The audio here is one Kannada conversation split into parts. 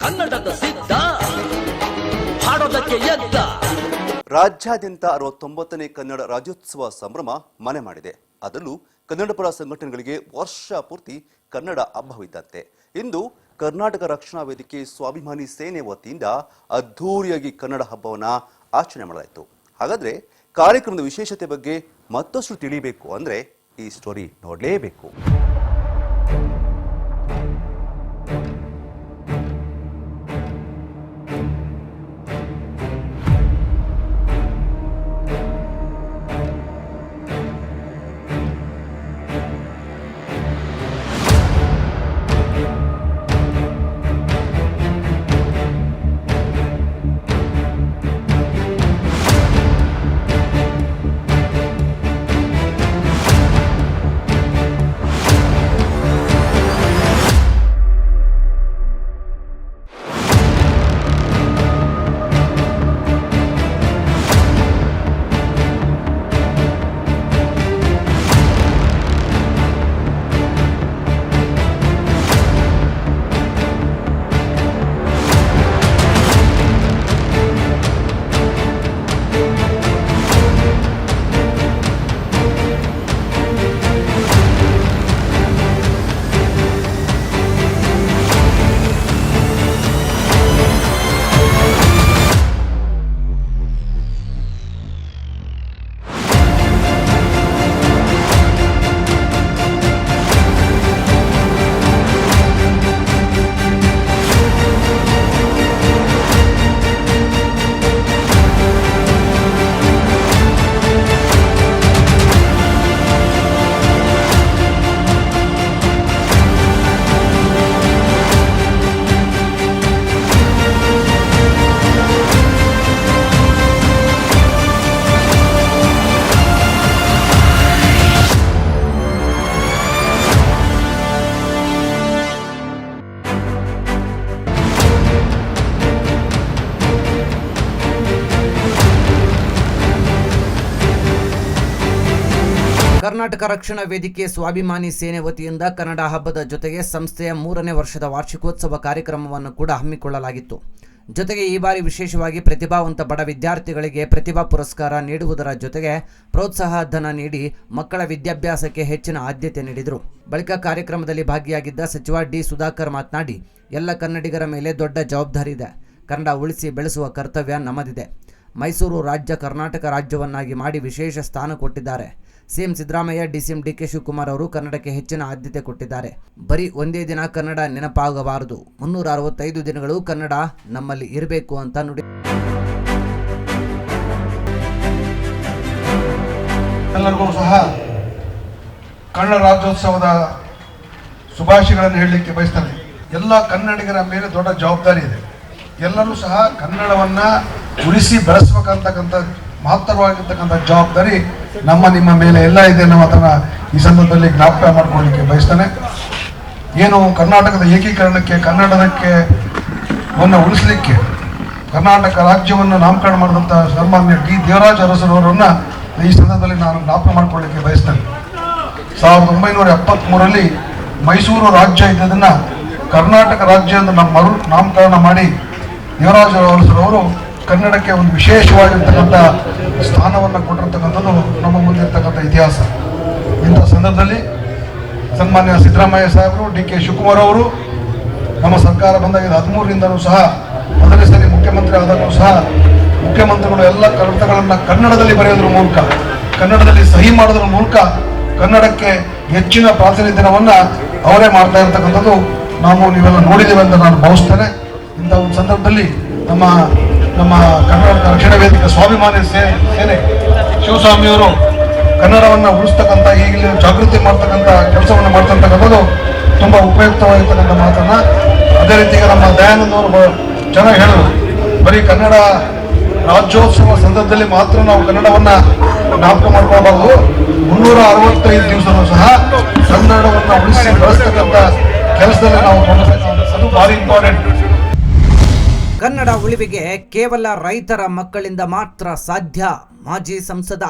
ಕನ್ನಡದ ಸಿದ್ಧ ಹಾಡೋದಕ್ಕೆ ಎದ್ದ. ರಾಜ್ಯಾದ್ಯಂತ 69ನೇ ಕನ್ನಡ ರಾಜ್ಯೋತ್ಸವ ಸಂಭ್ರಮ ಮನೆ ಮಾಡಿದೆ. ಅದರಲ್ಲೂ ಕನ್ನಡಪರ ಸಂಘಟನೆಗಳಿಗೆ ವರ್ಷ ಪೂರ್ತಿ ಕನ್ನಡ ಹಬ್ಬವಿದ್ದಂತೆ ಇಂದು ಕರ್ನಾಟಕ ರಕ್ಷಣಾ ವೇದಿಕೆ ಸ್ವಾಭಿಮಾನಿ ಸೇನೆ ವತಿಯಿಂದ ಅದ್ಧೂರಿಯಾಗಿ ಕನ್ನಡ ಹಬ್ಬವನ್ನು ಆಚರಣೆ ಮಾಡಲಾಯಿತು. ಹಾಗಾದ್ರೆ ಕಾರ್ಯಕ್ರಮದ ವಿಶೇಷತೆ ಬಗ್ಗೆ ಮತ್ತಷ್ಟು ತಿಳಿಯಬೇಕು ಅಂದ್ರೆ ಈ ಸ್ಟೋರಿ ನೋಡಲೇಬೇಕು. ಕರ್ನಾಟಕ ರಕ್ಷಣಾ ವೇದಿಕೆ ಸ್ವಾಭಿಮಾನಿ ಸೇನೆ ವತಿಯಿಂದ ಕನ್ನಡ ಹಬ್ಬದ ಜೊತೆಗೆ ಸಂಸ್ಥೆಯ 3ನೇ ವರ್ಷದ ವಾರ್ಷಿಕೋತ್ಸವ ಕಾರ್ಯಕ್ರಮವನ್ನು ಕೂಡ ಹಮ್ಮಿಕೊಳ್ಳಲಾಗಿತ್ತು. ಜೊತೆಗೆ ಈ ಬಾರಿ ವಿಶೇಷವಾಗಿ ಪ್ರತಿಭಾವಂತ ಬಡ ವಿದ್ಯಾರ್ಥಿಗಳಿಗೆ ಪ್ರತಿಭಾ ಪುರಸ್ಕಾರ ನೀಡುವುದರ ಜೊತೆಗೆ ಪ್ರೋತ್ಸಾಹ ಧನ ನೀಡಿ ಮಕ್ಕಳ ವಿದ್ಯಾಭ್ಯಾಸಕ್ಕೆ ಹೆಚ್ಚಿನ ಆದ್ಯತೆ ನೀಡಿದರು. ಬಳಿಕ ಕಾರ್ಯಕ್ರಮದಲ್ಲಿ ಭಾಗಿಯಾಗಿದ್ದ ಸಚಿವ ಡಿ ಸುಧಾಕರ್ ಮಾತನಾಡಿ, ಎಲ್ಲ ಕನ್ನಡಿಗರ ಮೇಲೆ ದೊಡ್ಡ ಜವಾಬ್ದಾರಿ ಇದೆ. ಕನ್ನಡ ಉಳಿಸಿ ಬೆಳೆಸುವ ಕರ್ತವ್ಯ ನಮ್ಮದಿದೆ. ಮೈಸೂರು ರಾಜ್ಯ ಕರ್ನಾಟಕ ರಾಜ್ಯವನ್ನಾಗಿ ಮಾಡಿ ವಿಶೇಷ ಸ್ಥಾನ ಕೊಟ್ಟಿದ್ದಾರೆ. ಸಿಎಂ ಸಿದ್ದರಾಮಯ್ಯ, ಡಿಸಿಎಂ ಡಿಕೆ ಶಿವಕುಮಾರ್ ಅವರು ಕನ್ನಡಕ್ಕೆ ಹೆಚ್ಚಿನ ಆದ್ಯತೆ ಕೊಟ್ಟಿದ್ದಾರೆ. ಬರೀ ಒಂದೇ ದಿನ ಕನ್ನಡ ನೆನಪಾಗಬಾರದು, 365 ದಿನಗಳು ಕನ್ನಡ ನಮ್ಮಲ್ಲಿ ಇರಬೇಕು ಅಂತ ನುಡಿ. ಎಲ್ಲರಿಗೂ ಸಹ ಕನ್ನಡ ರಾಜ್ಯೋತ್ಸವದ ಶುಭಾಶಯಗಳನ್ನು ಹೇಳಲಿಕ್ಕೆ ಬಯಸ್ತೇನೆ. ಎಲ್ಲ ಕನ್ನಡಿಗರ ಮೇಲೆ ದೊಡ್ಡ ಜವಾಬ್ದಾರಿ ಇದೆ. ಎಲ್ಲರೂ ಸಹ ಕನ್ನಡವನ್ನ ಉಳಿಸಿ ಬೆಳೆಸಬೇಕಂತಕ್ಕಂಥ ಮಹತ್ತರವಾಗಿರ್ತಕ್ಕಂಥ ಜವಾಬ್ದಾರಿ ನಿಮ್ಮ ಮೇಲೆ ಎಲ್ಲ ಇದೆ ಅನ್ನೋ ಮಾತನ್ನ ಈ ಸಂದರ್ಭದಲ್ಲಿ ಜ್ಞಾಪಕ ಮಾಡಿಕೊಳ್ಳಲಿಕ್ಕೆ ಬಯಸ್ತೇನೆ. ಏನು ಕರ್ನಾಟಕದ ಏಕೀಕರಣಕ್ಕೆ, ಕನ್ನಡಕ್ಕೆ ಉಳಿಸಲಿಕ್ಕೆ ಕರ್ನಾಟಕ ರಾಜ್ಯವನ್ನು ನಾಮಕರಣ ಮಾಡಿದಂಥ ಸನ್ಮಾನ್ಯ ಡಿ ದೇವರಾಜ ಅರಸರವರನ್ನ ಈ ಸಂದರ್ಭದಲ್ಲಿ ನಾನು ಜ್ಞಾಪಕ ಮಾಡಿಕೊಳ್ಳಲಿಕ್ಕೆ ಬಯಸ್ತೇನೆ. 1973ರಲ್ಲಿ ಮೈಸೂರು ರಾಜ್ಯ ಇದ್ದದನ್ನ ಕರ್ನಾಟಕ ರಾಜ್ಯ ಎಂದು ಮರು ನಾಮಕರಣ ಮಾಡಿ ದೇವರಾಜ ಅರಸರವರು ಕನ್ನಡಕ್ಕೆ ಒಂದು ವಿಶೇಷವಾಗಿರ್ತಕ್ಕಂಥ ಸ್ಥಾನವನ್ನು ಕೊಟ್ಟಿರ್ತಕ್ಕಂಥದ್ದು ನಮ್ಮ ಮುಂದಿರ್ತಕ್ಕಂಥ ಇತಿಹಾಸ. ಇಂಥ ಸಂದರ್ಭದಲ್ಲಿ ಸನ್ಮಾನ್ಯ ಸಿದ್ದರಾಮಯ್ಯ ಸಾಹೇಬರು, ಡಿ ಕೆ ಶಿವಕುಮಾರ್ ಅವರು ನಮ್ಮ ಸರ್ಕಾರ ಬಂದಾಗ 13ರಿಂದಲೂ ಸಹ ಮೊದಲನೇ ಸರಿ ಮುಖ್ಯಮಂತ್ರಿ ಆದಾಗೂ ಸಹ ಮುಖ್ಯಮಂತ್ರಿಗಳು ಎಲ್ಲ ಕಡತಗಳನ್ನು ಕನ್ನಡದಲ್ಲಿ ಬರೆಯೋದ್ರ ಮೂಲಕ, ಕನ್ನಡದಲ್ಲಿ ಸಹಿ ಮಾಡೋದ್ರ ಮೂಲಕ ಕನ್ನಡಕ್ಕೆ ಹೆಚ್ಚಿನ ಪ್ರಾತಿನಿಧ್ಯವನ್ನು ಅವರೇ ಮಾಡ್ತಾ ಇರ್ತಕ್ಕಂಥದ್ದು ನೀವೆಲ್ಲ ನೋಡಿದ್ದೇವೆ ಅಂತ ನಾನು ಭಾವಿಸ್ತೇನೆ. ಇಂಥ ಒಂದು ಸಂದರ್ಭದಲ್ಲಿ ನಮ್ಮ ಕರ್ನಾಟಕ ರಕ್ಷಣಾ ವೇದಿಕೆ ಸ್ವಾಭಿಮಾನಿ ಸೇನೆ ಶಿವಸ್ವಾಮಿಯವರು ಕನ್ನಡವನ್ನು ಉಳಿಸ್ತಕ್ಕಂಥ, ಈಗಲೇ ಜಾಗೃತಿ ಮಾಡ್ತಕ್ಕಂಥ ಕೆಲಸವನ್ನು ಮಾಡ್ತಕ್ಕಂಥದ್ದು ತುಂಬ ಉಪಯುಕ್ತವಾಗಿರ್ತಕ್ಕಂಥ ಮಾತನ್ನ. ಅದೇ ರೀತಿಗೆ ನಮ್ಮ ದಯಾನಂದ್ ಅವರು ಚೆನ್ನಾಗಿ ಹೇಳಿದ್ರು, ಬರೀ ಕನ್ನಡ ರಾಜ್ಯೋತ್ಸವ ಸಂದರ್ಭದಲ್ಲಿ ಮಾತ್ರ ನಾವು ಕನ್ನಡವನ್ನ ಜ್ಞಾಪಕ ಮಾಡ್ಕೊಳ್ಬಾರ್ದು. 365 ದಿವಸನೂ ಸಹ ಕನ್ನಡವನ್ನು ಉಳಿಸಿ ಬೆಳೆಸ್ತಕ್ಕಂಥ ಕೆಲಸದಲ್ಲಿ ನಾವು ಅದು ಭಾರಿ ಇಂಪಾರ್ಟೆಂಟ್. ಕನ್ನಡ ಉಳಿವಿಗೆ ಕೇವಲ ರೈತರ ಮಕ್ಕಳಿಂದ ಮಾತ್ರ ಸಾಧ್ಯ. ಮಾಜಿ ಸಂಸದ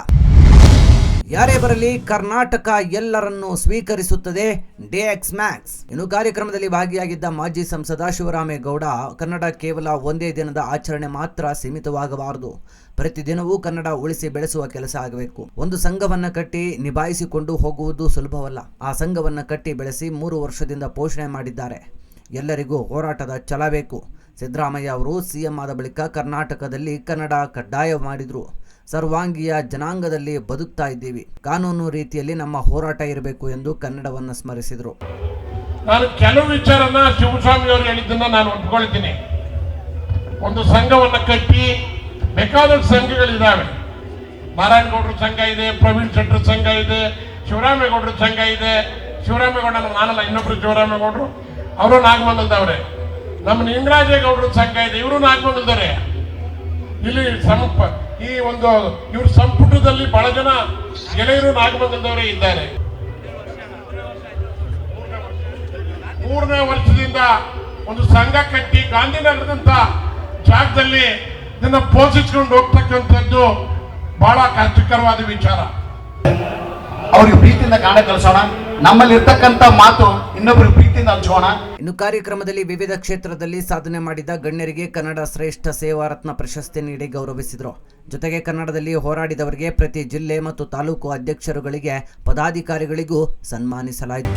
ಯಾರೇ ಬರಲಿ ಕರ್ನಾಟಕ ಎಲ್ಲರನ್ನೂ ಸ್ವೀಕರಿಸುತ್ತದೆ DX Max. ಇನ್ನು ಕಾರ್ಯಕ್ರಮದಲ್ಲಿ ಭಾಗಿಯಾಗಿದ್ದ ಮಾಜಿ ಸಂಸದ ಶಿವರಾಮೇಗೌಡ, ಕನ್ನಡ ಕೇವಲ ಒಂದೇ ದಿನದ ಆಚರಣೆ ಮಾತ್ರ ಸೀಮಿತವಾಗಬಾರದು, ಪ್ರತಿದಿನವೂ ಕನ್ನಡ ಉಳಿಸಿ ಬೆಳೆಸುವ ಕೆಲಸ ಆಗಬೇಕು. ಒಂದು ಸಂಘವನ್ನ ಕಟ್ಟಿ ನಿಭಾಯಿಸಿಕೊಂಡು ಹೋಗುವುದು ಸುಲಭವಲ್ಲ. ಆ ಸಂಘವನ್ನ ಕಟ್ಟಿ ಬೆಳೆಸಿ 3 ವರ್ಷದಿಂದ ಪೋಷಣೆ ಮಾಡಿದ್ದಾರೆ. ಎಲ್ಲರಿಗೂ ಹೋರಾಟದ ಛಲ ಬೇಕು. ಸಿದ್ದರಾಮಯ್ಯ ಅವರು CM ಆದ ಬಳಿಕ ಕರ್ನಾಟಕದಲ್ಲಿ ಕನ್ನಡ ಕಡ್ಡಾಯ ಮಾಡಿದ್ರು. ಸರ್ವಾಂಗೀಯ ಜನಾಂಗದಲ್ಲಿ ಬದುಕ್ತಾ ಇದ್ದೀವಿ, ಕಾನೂನು ರೀತಿಯಲ್ಲಿ ನಮ್ಮ ಹೋರಾಟ ಇರಬೇಕು ಎಂದು ಕನ್ನಡವನ್ನು ಸ್ಮರಿಸಿದರು. ನಾನು ಕೆಲವು ವಿಚಾರನ ಶಿವಸ್ವಾಮಿ ಅವರು ಹೇಳಿದ್ದನ್ನ ನಾನು ಒಪ್ಕೊಳ್ತೀನಿ. ಒಂದು ಸಂಘವನ್ನ ಕಟ್ಟಿ ಬೇಕಾದಷ್ಟು ಸಂಘಗಳಿದ್ದಾವೆ. ನಾರಾಯಣಗೌಡರ ಸಂಘ ಇದೆ, ಪ್ರವೀಣ್ ಶೆಟ್ಟರ್ ಸಂಘ ಇದೆ, ಶಿವರಾಮೇಗೌಡರ ಸಂಘ ಇದೆ. ಶಿವರಾಮೇಗೌಡ ನಾನಲ್ಲ, ಇನ್ನೊಬ್ರು ಶಿವರಾಮೇಗೌಡರು, ಅವರು ನಾಗಮಂಗಲದವ್ರೆ. ನಮ್ಮ ನಿಂಗರಾಜೇಗೌಡರ ಸಂಘ ಇದೆ, ಇವರು ನಾಗಮಂಗಲದವ್ರೆ. ಇಲ್ಲಿ ಇವ್ರ ಸಂಪುಟದಲ್ಲಿ ಬಹಳ ಜನ ಗೆಳೆಯರು ನಾಗಮಂಗಲದವರೇ ಇದ್ದಾರೆ. 3ನೇ ವರ್ಷದಿಂದ ಒಂದು ಸಂಘ ಕಟ್ಟಿ ಗಾಂಧಿನಗರದಂತ ಜಾಗದಲ್ಲಿ ಇದನ್ನ ಪೋಷಿಸಿಕೊಂಡು ಹೋಗ್ತಕ್ಕಂಥದ್ದು ಬಹಳ ಕಷ್ಟಕರವಾದ ವಿಚಾರ. ಅವ್ರಿಗೆ ಪ್ರೀತಿಯಿಂದ ಕಾಣ ಕಲಿಸೋಣ, ನಮ್ಮಲ್ಲಿ ಇರ್ತಕ್ಕಂಥ ಮಾತು ಇನ್ನೊಬ್ರಿಗೆ ಪ್ರೀತಿಯಿಂದ ಹಂಚೋಣ. ಇನ್ನು ಕಾರ್ಯಕ್ರಮದಲ್ಲಿ ವಿವಿಧ ಕ್ಷೇತ್ರದಲ್ಲಿ ಸಾಧನೆ ಮಾಡಿದ ಗಣ್ಯರಿಗೆ ಕನ್ನಡ ಶ್ರೇಷ್ಠ ಸೇವಾ ರತ್ನ ಪ್ರಶಸ್ತಿ ನೀಡಿ ಗೌರವಿಸಿದರು. ಜೊತೆಗೆ ಕನ್ನಡದಲ್ಲಿ ಹೋರಾಡಿದವರಿಗೆ ಪ್ರತಿ ಜಿಲ್ಲೆ ಮತ್ತು ತಾಲೂಕು ಅಧ್ಯಕ್ಷರುಗಳಿಗೆ ಪದಾಧಿಕಾರಿಗಳಿಗೂ ಸನ್ಮಾನಿಸಲಾಯಿತು.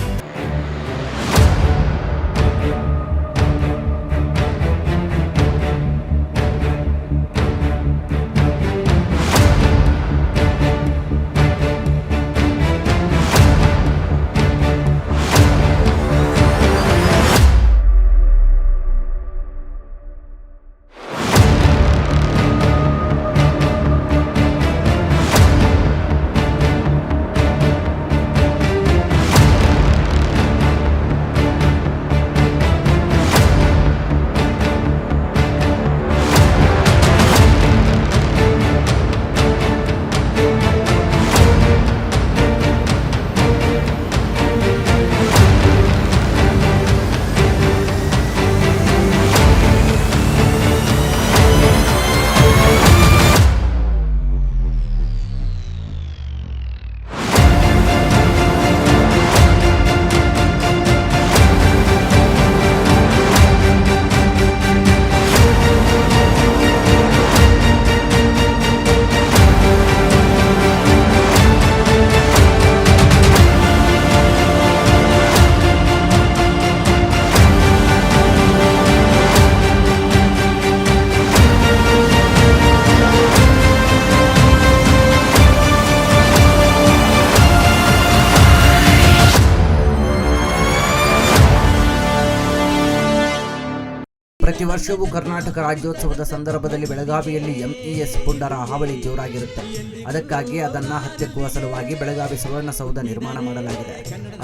ಪ್ರತಿ ವರ್ಷವೂ ಕರ್ನಾಟಕ ರಾಜ್ಯೋತ್ಸವದ ಸಂದರ್ಭದಲ್ಲಿ ಬೆಳಗಾವಿಯಲ್ಲಿ MES ಪುಂಡರ ಹಾವಳಿ ಜೋರಾಗಿರುತ್ತೆ. ಅದಕ್ಕಾಗಿ ಅದನ್ನು ಹತ್ತೆಕ್ಕುವ ಸಲುವಾಗಿ ಬೆಳಗಾವಿ ಸುವರ್ಣಸೌಧ ನಿರ್ಮಾಣ ಮಾಡಲಾಗಿದೆ.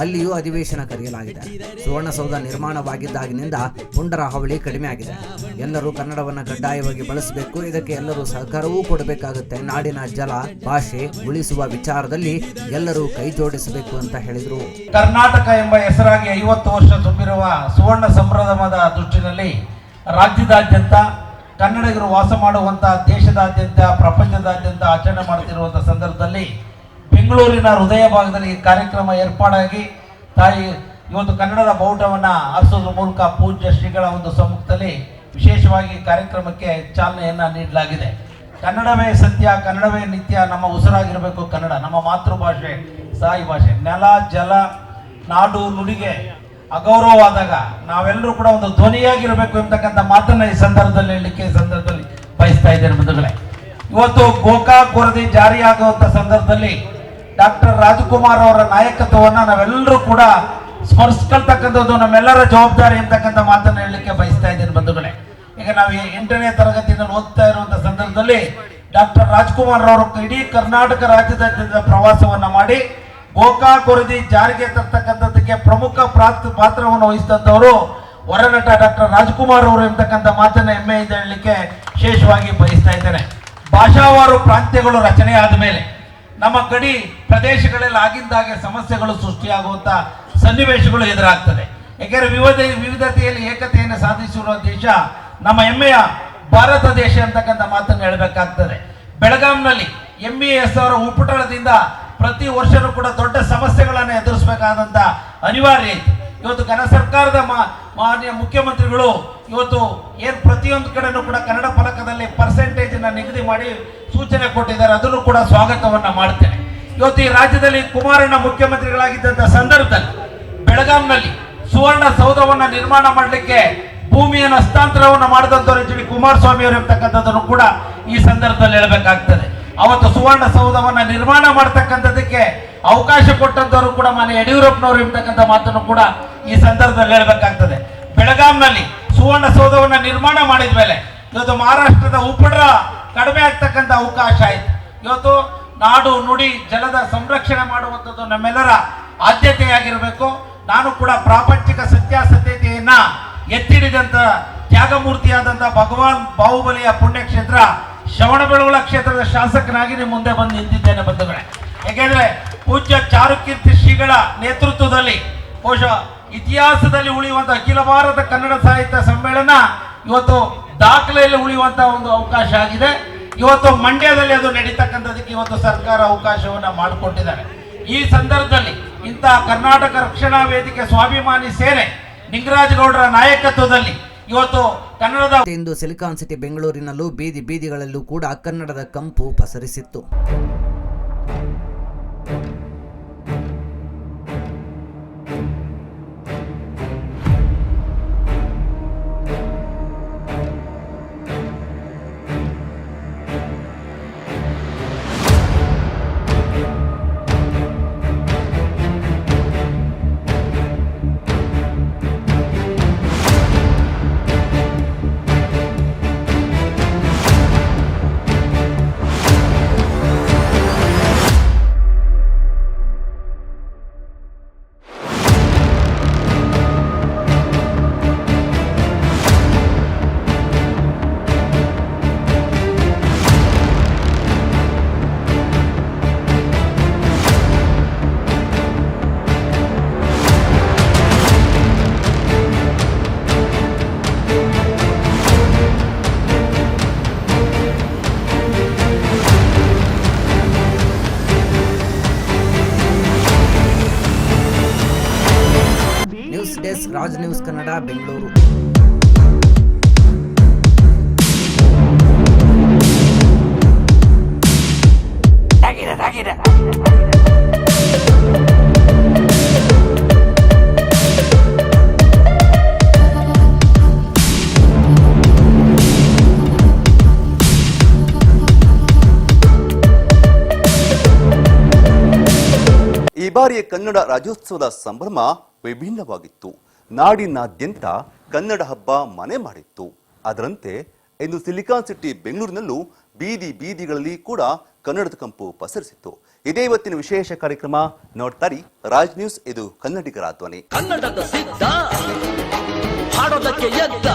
ಅಲ್ಲಿಯೂ ಅಧಿವೇಶನ ಕರೆಯಲಾಗಿದೆ. ಸುವರ್ಣಸೌಧ ನಿರ್ಮಾಣವಾಗಿದ್ದಾಗಿನಿಂದ ಪುಂಡರ ಹಾವಳಿ ಕಡಿಮೆ ಆಗಿದೆ. ಎಲ್ಲರೂ ಕನ್ನಡವನ್ನು ಕಡ್ಡಾಯವಾಗಿ ಬಳಸಬೇಕು. ಇದಕ್ಕೆ ಎಲ್ಲರೂ ಸಹಕಾರವೂ ಕೊಡಬೇಕಾಗುತ್ತೆ. ನಾಡಿನ ಜಲ ಭಾಷೆ ಉಳಿಸುವ ವಿಚಾರದಲ್ಲಿ ಎಲ್ಲರೂ ಕೈ ಜೋಡಿಸಬೇಕು ಅಂತ ಹೇಳಿದರು. ಕರ್ನಾಟಕ ಎಂಬ ಹೆಸರಾಗಿ 50 ವರ್ಷ ತುಂಬಿರುವ ಸುವರ್ಣ ಸಂಭ್ರಮದ ದೃಷ್ಟಿನಲ್ಲಿ ರಾಜ್ಯದಾದ್ಯಂತ ಕನ್ನಡಿಗರು ವಾಸ ಮಾಡುವಂಥ ದೇಶದಾದ್ಯಂತ ಪ್ರಪಂಚದಾದ್ಯಂತ ಆಚರಣೆ ಮಾಡುತ್ತಿರುವಂಥ ಸಂದರ್ಭದಲ್ಲಿ ಬೆಂಗಳೂರಿನ ಹೃದಯ ಭಾಗದಲ್ಲಿ ಈ ಕಾರ್ಯಕ್ರಮ ಏರ್ಪಾಡಾಗಿ ತಾಯಿ ಇವತ್ತು ಕನ್ನಡದ ಬಾವುಟವನ್ನು ಹಾರಿಸೋದ್ರ ಮೂಲಕ ಪೂಜ್ಯ ಶ್ರೀಗಳ ಒಂದು ಸಮ್ಮುಖದಲ್ಲಿ ವಿಶೇಷವಾಗಿ ಕಾರ್ಯಕ್ರಮಕ್ಕೆ ಚಾಲನೆಯನ್ನು ನೀಡಲಾಗಿದೆ. ಕನ್ನಡವೇ ಸತ್ಯ, ಕನ್ನಡವೇ ನಿತ್ಯ, ನಮ್ಮ ಉಸಿರಾಗಿರಬೇಕು ಕನ್ನಡ, ನಮ್ಮ ಮಾತೃಭಾಷೆ, ಸಾಯಿ ಭಾಷೆ. ನೆಲ ಜಲ ನಾಡು ನುಡಿಗೆ ಅಗೌರವವಾದಾಗ ನಾವೆಲ್ಲರೂ ಕೂಡ ಒಂದು ಧ್ವನಿಯಾಗಿರಬೇಕು ಎಂಬತಕ್ಕಂಥ ಮಾತನ್ನ ಈ ಸಂದರ್ಭದಲ್ಲಿ ಹೇಳಲಿಕ್ಕೆ ಬಯಸ್ತಾ ಇದ್ದೇನೆ ಬಂಧುಗಳೇ. ಇವತ್ತು ಗೋಕಾಕ್ ವರದಿ ಜಾರಿಯಾಗುವಂತ ಸಂದರ್ಭದಲ್ಲಿ ಡಾಕ್ಟರ್ ರಾಜಕುಮಾರ್ ಅವರ ನಾಯಕತ್ವವನ್ನು ನಾವೆಲ್ಲರೂ ಕೂಡ ಸ್ಮರಿಸ್ಕೊಳ್ತಕ್ಕಂಥದ್ದು ನಮ್ಮೆಲ್ಲರ ಜವಾಬ್ದಾರಿ ಎಂಬತಕ್ಕಂಥ ಮಾತನ್ನು ಹೇಳಲಿಕ್ಕೆ ಬಯಸ್ತಾ ಇದ್ದೇನೆ ಬಂಧುಗಳೇ. ಈಗ ನಾವು 8ನೇ ತರಗತಿಯಿಂದ ಓದ್ತಾ ಇರುವಂತಹ ಸಂದರ್ಭದಲ್ಲಿ ಡಾಕ್ಟರ್ ರಾಜಕುಮಾರ್ ಅವರು ಇಡೀ ಕರ್ನಾಟಕ ರಾಜ್ಯದಾದ್ಯಂತ ಪ್ರವಾಸವನ್ನ ಮಾಡಿ ಗೋಕಾಕ್ ವರದಿ ಜಾರಿಗೆ ತರ್ತಕ್ಕಂಥದ್ದಕ್ಕೆ ಪ್ರಮುಖ ಪಾತ್ರವನ್ನು ವಹಿಸಿದಂಥವರು ಹೊರನಟ ಡಾಕ್ಟರ್ ರಾಜಕುಮಾರ್ ಅವರು ಎಂಬತಕ್ಕಂಥ ಮಾತನ್ನ ಹೆಮ್ಮೆಯಿಂದ ಹೇಳಲಿಕ್ಕೆ ವಿಶೇಷವಾಗಿ ಬಯಸ್ತಾ ಇದ್ದೇನೆ. ಭಾಷಾವಾರು ಪ್ರಾಂತ್ಯಗಳು ರಚನೆ ಆದ ಮೇಲೆ ನಮ್ಮ ಗಡಿ ಪ್ರದೇಶಗಳಲ್ಲಿ ಆಗಿಂದಾಗೆ ಸಮಸ್ಯೆಗಳು ಸೃಷ್ಟಿಯಾಗುವಂತ ಸನ್ನಿವೇಶಗಳು ಎದುರಾಗ್ತದೆ. ಯಾಕೆಂದರೆ ವಿವಿಧತೆಯಲ್ಲಿ ಏಕತೆಯನ್ನು ಸಾಧಿಸಿರುವ ದೇಶ ನಮ್ಮ ಹೆಮ್ಮೆಯ ಭಾರತ ದೇಶ ಅಂತಕ್ಕಂಥ ಮಾತನ್ನು ಹೇಳಬೇಕಾಗ್ತದೆ. ಬೆಳಗಾಂನಲ್ಲಿ MES ಅವರ ಉಪಟಳದಿಂದ ಪ್ರತಿ ವರ್ಷನೂ ಕೂಡ ದೊಡ್ಡ ಸಮಸ್ಯೆಗಳನ್ನು ಎದುರಿಸಬೇಕಾದಂತ ಅನಿವಾರ್ಯ ಐತಿ. ಇವತ್ತು ಘನ ಸರ್ಕಾರದ ಮಾನ್ಯ ಮುಖ್ಯಮಂತ್ರಿಗಳು ಇವತ್ತು ಏನು ಪ್ರತಿಯೊಂದು ಕಡೆನೂ ಕೂಡ ಕನ್ನಡ ಫಲಕದಲ್ಲಿ ಪರ್ಸೆಂಟೇಜ್ ನಿಗದಿ ಮಾಡಿ ಸೂಚನೆ ಕೊಟ್ಟಿದ್ದಾರೆ, ಅದನ್ನು ಕೂಡ ಸ್ವಾಗತವನ್ನ ಮಾಡ್ತೇನೆ. ಇವತ್ತು ಈ ರಾಜ್ಯದಲ್ಲಿ ಕುಮಾರಣ್ಣ ಮುಖ್ಯಮಂತ್ರಿಗಳಾಗಿದ್ದಂತ ಸಂದರ್ಭದಲ್ಲಿ ಬೆಳಗಾಂನಲ್ಲಿ ಸುವರ್ಣ ಸೌಧವನ್ನ ನಿರ್ಮಾಣ ಮಾಡಲಿಕ್ಕೆ ಭೂಮಿಯನ್ನು ಹಸ್ತಾಂತರವನ್ನು ಮಾಡಿದಂತವ್ರು ಎಚ್ ಡಿ ಕುಮಾರಸ್ವಾಮಿ ಅವರು ಇರ್ತಕ್ಕಂಥದ್ದನ್ನು ಕೂಡ ಈ ಸಂದರ್ಭದಲ್ಲಿ ಹೇಳಬೇಕಾಗ್ತದೆ. ಅವತ್ತು ಸುವರ್ಣ ಸೌಧವನ್ನ ನಿರ್ಮಾಣ ಮಾಡ್ತಕ್ಕಂಥದಕ್ಕೆ ಅವಕಾಶ ಕೊಟ್ಟಂತವರು ಕೂಡ ಮಾನ್ಯ ಯಡಿಯೂರಪ್ಪನವರು ಇರ್ತಕ್ಕಂಥ ಮಾತನ್ನು ಕೂಡ ಈ ಸಂದರ್ಭದಲ್ಲಿ ಹೇಳಬೇಕಾಗ್ತದೆ. ಬೆಳಗಾಂನಲ್ಲಿ ಸುವರ್ಣ ಸೌಧವನ್ನ ನಿರ್ಮಾಣ ಮಾಡಿದ ಮೇಲೆ ಇವತ್ತು ಮಹಾರಾಷ್ಟ್ರದ ಉಪಡ ಕಡಿಮೆ ಆಗ್ತಕ್ಕಂಥ ಅವಕಾಶ ಆಯ್ತು. ಇವತ್ತು ನಾಡು ನುಡಿ ಜಲದ ಸಂರಕ್ಷಣೆ ಮಾಡುವಂಥದ್ದು ನಮ್ಮೆಲ್ಲರ ಆದ್ಯತೆಯಾಗಿರಬೇಕು. ನಾನು ಕೂಡ ಪ್ರಾಪಂಚಿಕ ಸತ್ಯಾಸತ್ಯತೆಯನ್ನ ಎತ್ತಿಡಿದಂತ ತ್ಯಾಗಮೂರ್ತಿಯಾದಂಥ ಭಗವಾನ್ ಬಾಹುಬಲಿಯ ಪುಣ್ಯಕ್ಷೇತ್ರ ಶ್ರವಣಬೆಳಗೊಳ ಕ್ಷೇತ್ರದ ಶಾಸಕನಾಗಿ ನಿಮ್ಮ ಮುಂದೆ ಬಂದು ನಿಂತಿದ್ದೇನೆ ಬಂಧುಗಳೇ. ಯಾಕೆಂದ್ರೆ ಪೂಜ್ಯ ಚಾರುಕೀರ್ತಿ ಶ್ರೀಗಳ ನೇತೃತ್ವದಲ್ಲಿ ಬಹುಶಃ ಇತಿಹಾಸದಲ್ಲಿ ಉಳಿಯುವಂತ ಅಖಿಲ ಭಾರತ ಕನ್ನಡ ಸಾಹಿತ್ಯ ಸಮ್ಮೇಳನ ಇವತ್ತು ದಾಖಲೆಯಲ್ಲಿ ಉಳಿಯುವಂತ ಒಂದು ಅವಕಾಶ ಆಗಿದೆ. ಇವತ್ತು ಮಂಡ್ಯದಲ್ಲಿ ಅದು ನಡೀತಕ್ಕಂಥದಕ್ಕೆ ಇವತ್ತು ಸರ್ಕಾರ ಅವಕಾಶವನ್ನ ಮಾಡಿಕೊಟ್ಟಿದ್ದಾರೆ. ಈ ಸಂದರ್ಭದಲ್ಲಿ ಇಂತಹ ಕರ್ನಾಟಕ ರಕ್ಷಣಾ ವೇದಿಕೆ ಸ್ವಾಭಿಮಾನಿ ಸೇನೆ ನಿಂಗರಾಜಗೌಡರ ನಾಯಕತ್ವದಲ್ಲಿ ಇವತ್ತು ಕನ್ನಡದ ಇಂದು ಸಿಲಿಕಾನ್ ಸಿಟಿ ಬೆಂಗಳೂರಿನಲ್ಲೂ ಬೀದಿ ಬೀದಿಗಳಲ್ಲೂ ಕೂಡ ಕನ್ನಡದ ಕಂಪು ಪಸರಿಸಿತ್ತು. News desk, Raj news Kannada, Bengaluru. ಈ ಬಾರಿಯ ಕನ್ನಡ ರಾಜ್ಯೋತ್ಸವದ ಸಂಭ್ರಮ ವಿಭಿನ್ನವಾಗಿತ್ತು. ನಾಡಿನಾದ್ಯಂತ ಕನ್ನಡ ಹಬ್ಬ ಮನೆ ಮಾಡಿತ್ತು. ಅದರಂತೆ ಇಂದು ಸಿಲಿಕಾನ್ ಸಿಟಿ ಬೆಂಗಳೂರಿನಲ್ಲೂ ಬೀದಿ ಬೀದಿಗಳಲ್ಲಿ ಕೂಡ ಕನ್ನಡದ ಕಂಪು ಪಸರಿಸಿತ್ತು. ಇದೇ ಇವತ್ತಿನ ವಿಶೇಷ ಕಾರ್ಯಕ್ರಮ. ನೋಡ್ತಾರಿ ರಾಜ್ ನ್ಯೂಸ್, ಇದು ಕನ್ನಡಿಗರ ಧ್ವನಿ. ಕನ್ನಡದ ಸಿದ್ಧ ಹಾಡೋದಕ್ಕೆ ಎದ್ದ